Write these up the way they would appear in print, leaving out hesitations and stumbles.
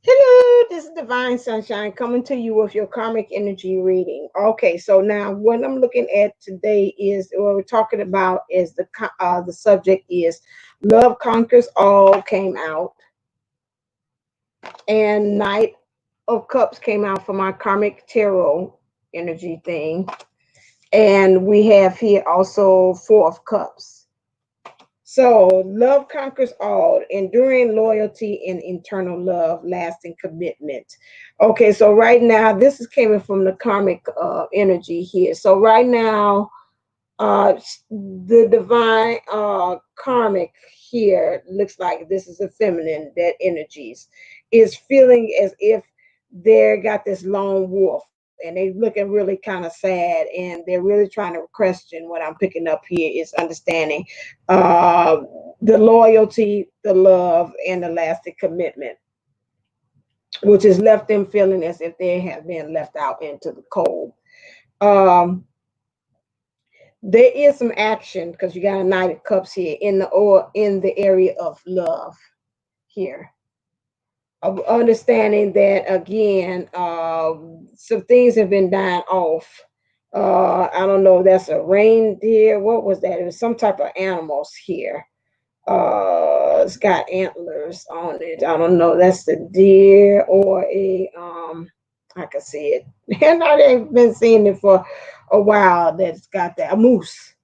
Hello, this is Divine Sunshine coming to you with your karmic energy reading. Okay, so now what I'm looking at today is what we're talking about is the subject is Love Conquers All came out, and Knight of Cups came out for my karmic tarot energy thing, and we have here also Four of Cups. So, love conquers all, enduring loyalty and eternal love, lasting commitment. Okay, so right now, this is coming from the karmic energy here. So, right now, the divine karmic here looks like this is a feminine, that energies is feeling as if they got this lone wolf and they looking really kind of sad and they're really trying to question. What I'm picking up here is understanding uh, the loyalty, the love, and the lasting commitment, which has left them feeling as if they have been left out into the cold. um, there is some action because you got a Knight of Cups here in the, or in the area of love here. Of understanding that again, some things have been dying off. I don't know. That's a reindeer. What was that? It was some type of animals here. It's got antlers on it. I don't know. That's the deer or a I can see it. And I've been seeing it for a while. That's got that a moose.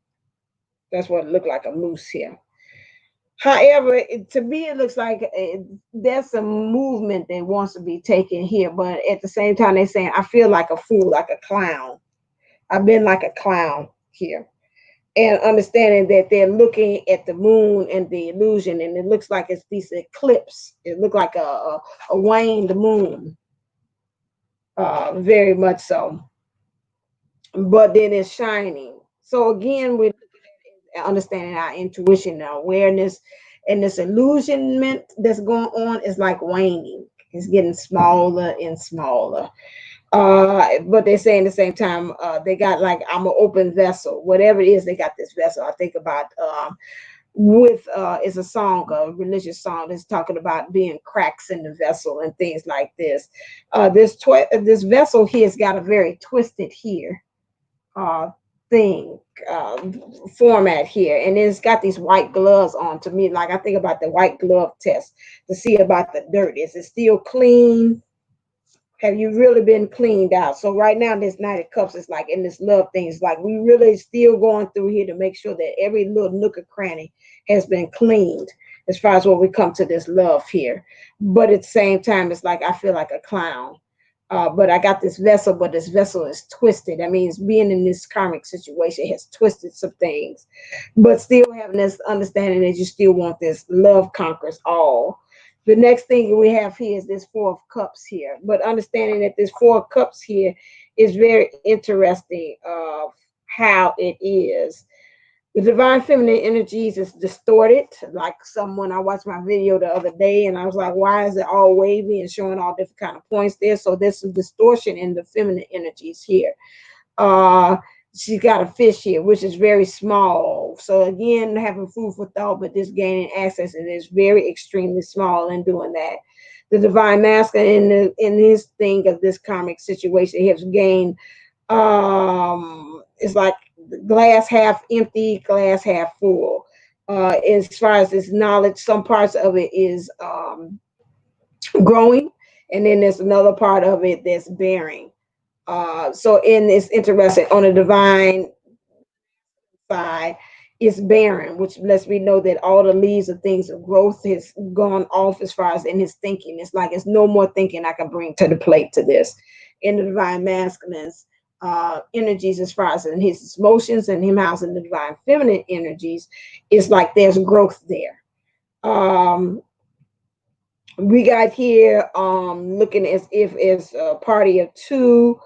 That's what it looked like, a moose here. However, to me, it looks like there's some movement that wants to be taken here, but at the same time, they're saying, I feel like a fool, like a clown. I've been like a clown here. And understanding that they're looking at the moon and the illusion, and it looks like it's this eclipse. It looked like a waned moon, very much so. But then it's shining. So again, we're understanding our intuition, our awareness, and this illusionment that's going on is like waning. It's getting smaller and smaller. But they say in the same time, they got like, I'm an open vessel. Whatever it is, they got this vessel. I think about with is a song, a religious song that's talking about being cracks in the vessel and things like this. This vessel here has got a very twisted here uh, thing uh, format here, and it's got these white gloves on. To me, like I think about the white glove test to see about the dirt. Is it still clean? Have you really been cleaned out? So right now, this Knight of Cups is like in this love thing. It's like we really still going through here to make sure that every little nook and cranny has been cleaned as far as when we come to this love here. But at the same time, it's like I feel like a clown. But I got this vessel, but this vessel is twisted. That means being in this karmic situation has twisted some things, but still having this understanding that you still want this love conquers all. The next thing we have here is this Four of Cups here, but understanding that this Four of Cups here is very interesting of how it is. The divine feminine energies is distorted. Like someone, I watched my video the other day and I was like, why is it all wavy and showing all different kind of points there? So there's some distortion in the feminine energies here. Uh, she's got a fish here, which is very small. So again, having food for thought, but this gaining access, and is very extremely small in doing that. The divine masculine in his thing of this karmic situation has gained it's like glass half empty, glass half full. As far as this knowledge, some parts of it is growing, and then there's another part of it that's bearing. So in this interesting on the divine side, it's barren, which lets me know that all the leaves of things of growth has gone off as far as in his thinking. It's like it's no more thinking I can bring to the plate to this. In the divine masculines energies, as far as in his emotions and him housing the divine feminine energies, it's like there's growth there. Um, we got here looking as if it's a party of two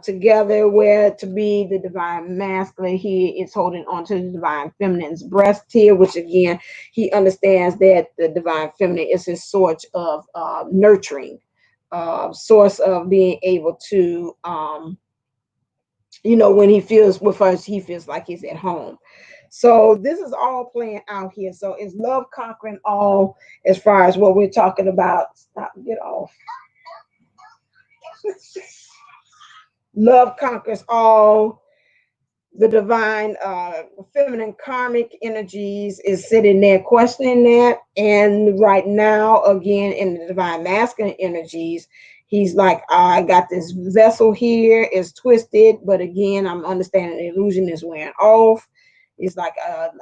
together, where to be the divine masculine he is holding on to the divine feminine's breast here, which again he understands that the divine feminine is his source of nurturing, source of being able to You know, when he feels with us, he feels like he's at home. So this is all playing out here. So is love conquering all as far as what we're talking about? Stop, get off. Love conquers all. The divine feminine karmic energies is sitting there questioning that. And right now, again, in the divine masculine energies, he's like, I got this vessel here, it's twisted, but again, I'm understanding the illusion is wearing off. It's like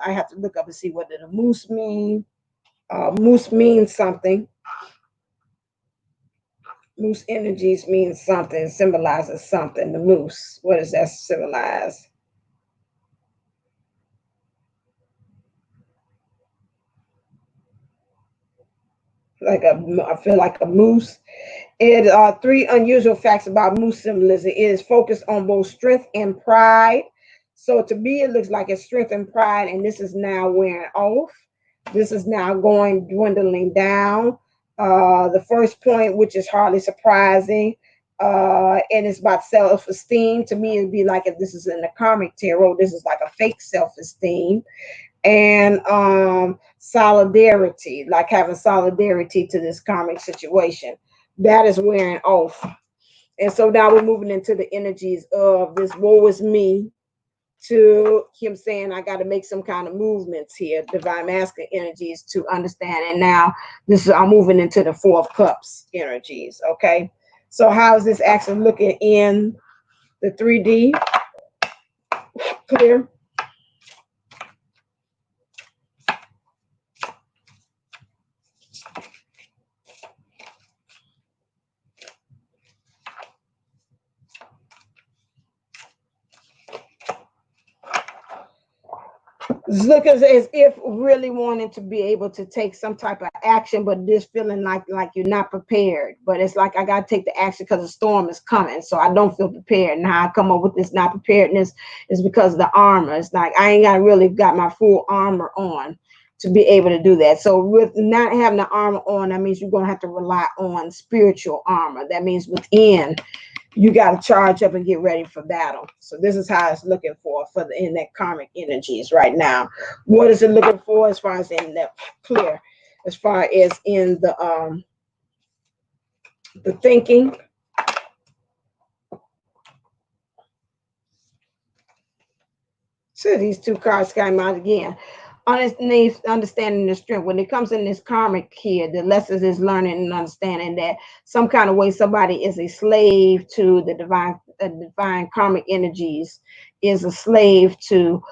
I have to look up and see what did the moose mean. Moose means something. Moose energies means something, symbolizes something. The moose, what does that symbolize? Like I feel like a moose. It three unusual facts about moose symbolism. It is focused on both strength and pride. So to me, it looks like it's strength and pride, and this is now wearing off. This is now going dwindling down. The first point, which is hardly surprising, and it's about self-esteem. To me, it'd be like if this is in the karmic tarot, this is like a fake self-esteem and solidarity, like having solidarity to this karmic situation. That is wearing off. And so now we're moving into the energies of this woe is me to him saying, I got to make some kind of movements here, divine masculine energies to understand. And now this is, I'm moving into the Four of Cups energies. Okay. So how is this actually looking in the 3D? Clear? Look as if really wanting to be able to take some type of action, but this feeling like you're not prepared. But it's like I gotta take the action because the storm is coming, so I don't feel prepared. And how I come up with this not preparedness is because of the armor. It's like I ain't got really got my full armor on to be able to do that. So with not having the armor on, that means you're gonna have to rely on spiritual armor. That means within you got to charge up and get ready for battle. So this is how it's looking for the in that karmic energies right now. What is it looking for as far as in that clear, as far as in the thinking? So these two cards came out again. Underneath understanding the strength. When it comes in this karmic here, the lessons is learning and understanding that some kind of way somebody is a slave to the divine karmic energies, is a slave to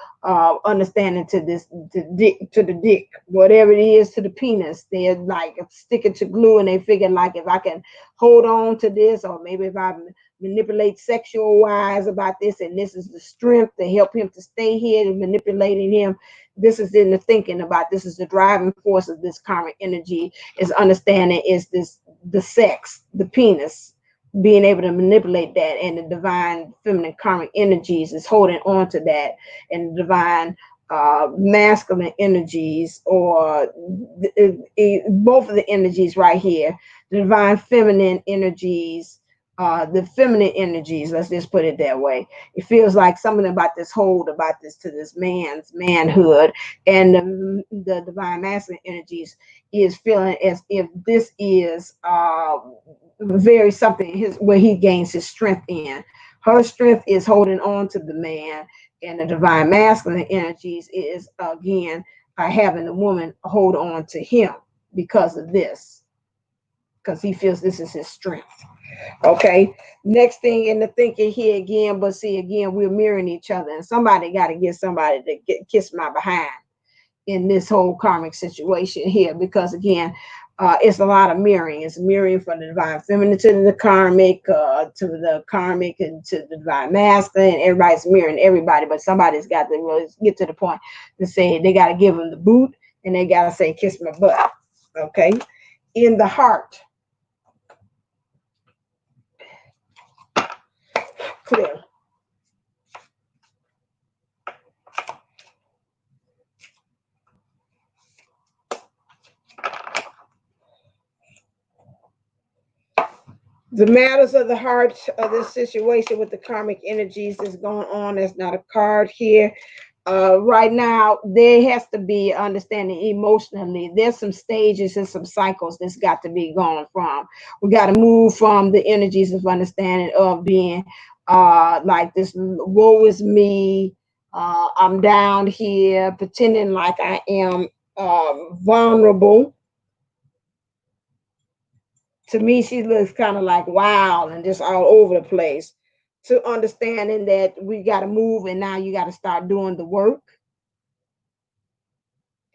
understanding to this to the dick, whatever it is, to the penis. They're like sticking to glue, and they figure like if I can hold on to this, or maybe if I manipulate sexual wise about this, and this is the strength to help him to stay here and manipulating him. This is in the thinking about this is the driving force of this karmic energy, is understanding is this the sex, the penis, being able to manipulate that, and the divine feminine karmic energies is holding on to that, and the divine masculine energies, or both of the energies right here, the divine feminine energies, the feminine energies, let's just put it that way. It feels like something about this hold about this to this man's manhood, and the divine masculine energies is feeling as if this is very something his where he gains his strength in. Her strength is holding on to the man, and the divine masculine energies is again having the woman hold on to him because of this, because he feels this is his strength. Okay. Next thing in the thinking here again, but see again, we're mirroring each other, and somebody got to get somebody to kiss my behind in this whole karmic situation here, because again, it's a lot of mirroring. It's mirroring from the divine feminine to the karmic, and to the divine masculine. Everybody's mirroring everybody, but somebody's got to really get to the point to say they got to give them the boot, and they got to say, kiss my butt. Okay. In the heart, clear. The matters of the heart of this situation with the karmic energies that's going on. There's not a card here. Right now, there has to be understanding emotionally. There's some stages and some cycles that's got to be going from. We got to move from the energies of understanding of being like this, woe is me, I'm down here, pretending like I am vulnerable. To me, she looks kind of like wow and just all over the place. To understanding that we got to move and now you got to start doing the work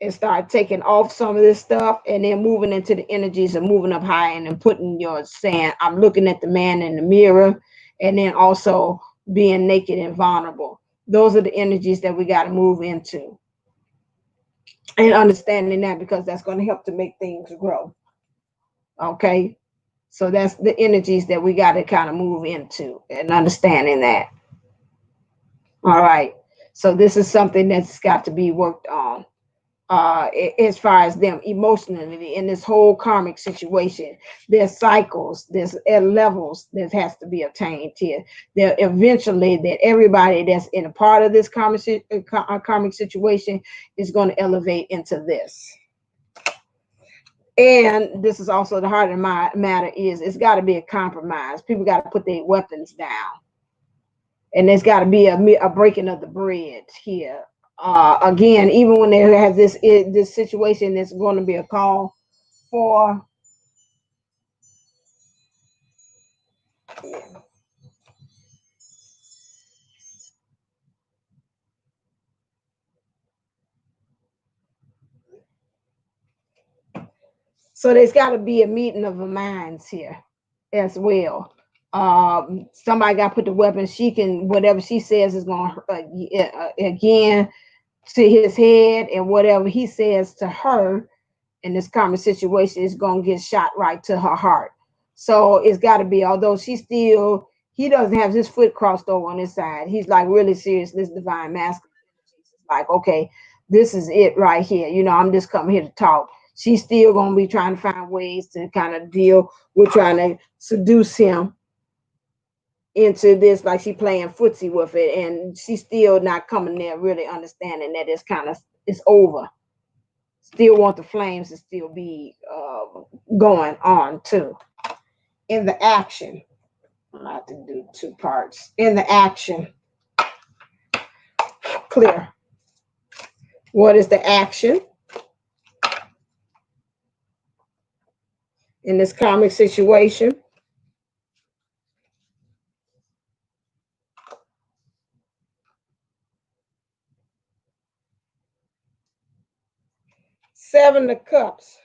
and start taking off some of this stuff and then moving into the energies of moving up high and then putting your saying, I'm looking at the man in the mirror, and then also being naked and vulnerable. Those are the energies that we got to move into and understanding that because that's going to help to make things grow. Okay. So that's the energies that we got to kind of move into and understanding that. All right. So this is something that's got to be worked on as far as them emotionally in this whole karmic situation. There's cycles, there's levels that has to be attained here. There eventually that everybody that's in a part of this karmic situation is going to elevate into this. And this is also the heart of the matter is it's got to be a compromise. People got to put their weapons down. And there's got to be a breaking of the bread here. Again, even when they have this situation, there's going to be a call for so there's got to be a meeting of the minds here as well. Somebody got to put the weapon. She can whatever she says is going to again to his head, and whatever he says to her in this common situation is going to get shot right to her heart. So it's got to be, although he doesn't have his foot crossed over on his side. He's like really serious. This divine masculine. Like, okay, this is it right here. You know, I'm just coming here to talk. She's still going to be trying to find ways to kind of deal with trying to seduce him into this, like she playing footsie with it. And she's still not coming there really understanding that it's over. Still want the flames to still be going on too. In the action, I have to do two parts. In the action, clear. What is the action in this karmic situation? Seven of Cups.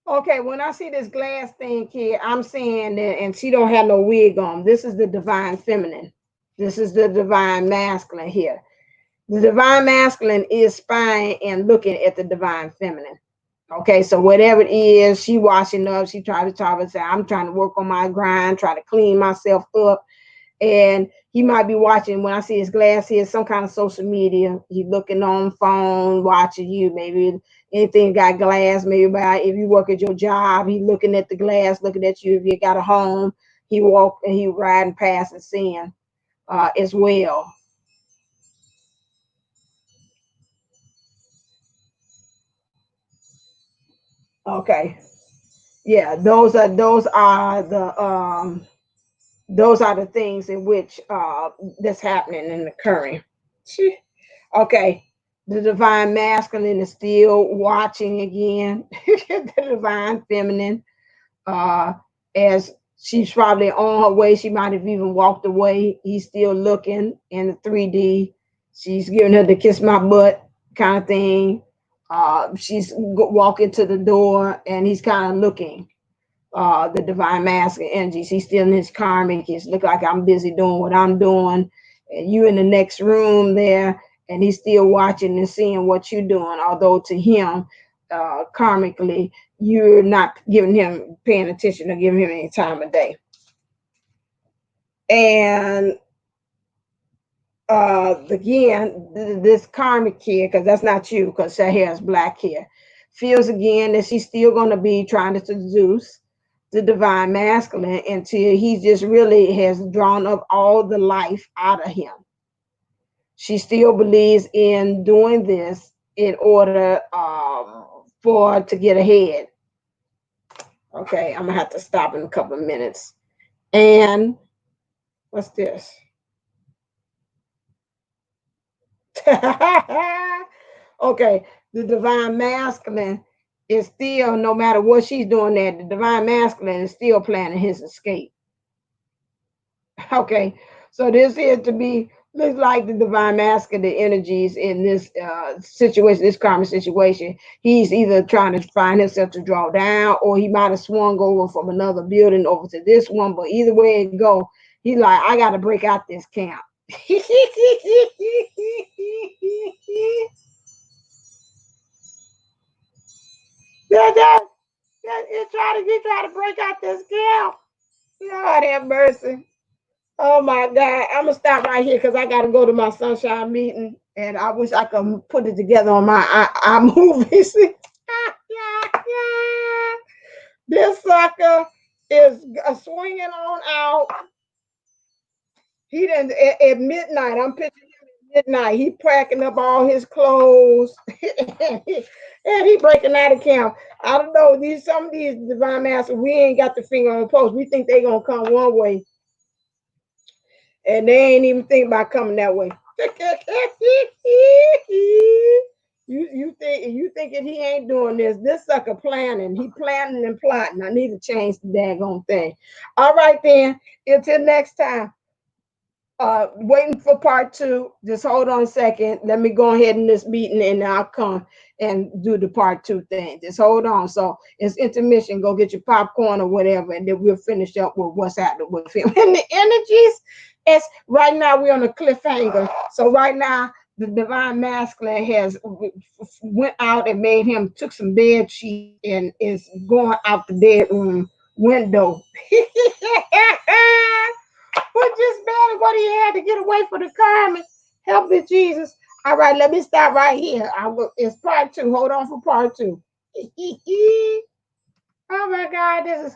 Okay, when I see this glass thing here, I'm saying that, and she don't have no wig on. This is the divine feminine. This is the divine masculine here. The divine masculine is spying and looking at the divine feminine. Okay, so whatever it is, she washing up, she try to talk and say, I'm trying to work on my grind, try to clean myself up. And he might be watching, when I see his glass here, some kind of social media. He looking on phone, watching you, maybe anything got glass, maybe if you work at your job, he looking at the glass, looking at you. If you got a home, he walk and he riding past and seeing as well. Okay. Yeah, those are the things in which that's happening and occurring. Okay, the divine masculine is still watching again. The divine feminine, as she's probably on her way, she might have even walked away. He's still looking in the 3D. She's giving her the kiss my butt kind of thing. She's walking to the door and he's kind of looking. The divine masculine energies. He's still in his karmic. It's look like I'm busy doing what I'm doing, and you in the next room there, and he's still watching and seeing what you're doing. Although to him, karmically, you're not giving him paying attention or giving him any time of day. And again, this karmic here, because that's not you, because her hair is black here, feels again that she's still going to be trying to seduce the divine masculine until he just really has drawn up all the life out of him. She still believes in doing this in order for to get ahead. Okay, I'm gonna have to stop in a couple of minutes. And what's this? Okay, the divine masculine is still, no matter what she's doing there, the divine masculine is still planning his escape. Okay, so this is to be looks like the divine masculine, the energies in this situation, this karmic situation. He's either trying to find himself to draw down, or he might have swung over from another building over to this one. But either way it go, he's like, I got to break out this camp. that, he try to break out this camp. Lord have mercy. Oh my God. I'm gonna stop right here because I gotta go to my sunshine meeting, and I wish I could put it together on my movies. This sucker is swinging on out. He didn't at midnight. I'm picturing him at midnight. He packing up all his clothes, and he breaking out of camp. I don't know. Some of these divine masters, we ain't got the finger on the pulse. We think they gonna come one way, and they ain't even think about coming that way. You thinking he ain't doing this? This sucker planning. He planning and plotting. I need to change the daggone thing. All right then. Until next time. Waiting for part 2. Just hold on a second. Let me go ahead in this meeting, and I'll come and do the part 2 thing. Just hold on. So it's intermission. Go get your popcorn or whatever, and then we'll finish up with what's happening with him. And the energies, it's right now we're on a cliffhanger. So right now the divine masculine has went out and took some bed sheets and is going out the bedroom window. But just barely what he had to get away from the karma. Help me, Jesus. All right, let me stop right here. It's part 2. Hold on for part 2. Oh my God, this is